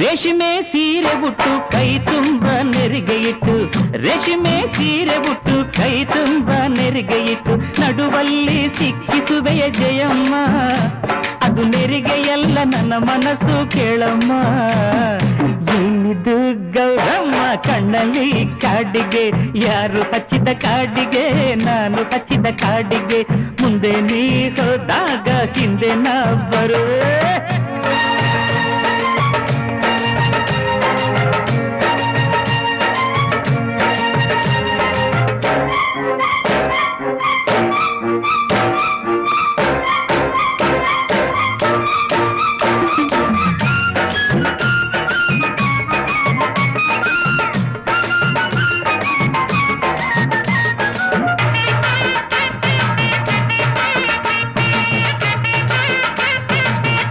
ರೇಷ್ಮೆ ಸೀರೆ ಉಟ್ಟು ಕೈ ತುಂಬ ನೆರಿಗೆ ಇಟ್ಟು ರೇಷ್ಮೆ ಸೀರೆ ಉಟ್ಟು ಕೈ ತುಂಬ ನೆರಿಗೆ ಇಟ್ಟು ನಡುವಲ್ಲಿ ಸಿಕ್ಕಿಸುವೆಯ ಜಯಮ್ಮ ಅದು ನೆರಿಗೆಯಲ್ಲ ನನ್ನ ಮನಸ್ಸು ಕೇಳಮ್ಮ ಏನಿದು ಗೌರಮ್ಮ ಕಣ್ಣಲ್ಲಿ ಕಾಡಿಗೆ ಯಾರು ಹಚ್ಚಿದ ಕಾಡಿಗೆ ನಾನು ಹಚ್ಚಿದ ಕಾಡಿಗೆ ಮುಂದೆ ನೀ ಹೋದಾಗ ಹಿಂದೆ ನಾ ಬರುವೆ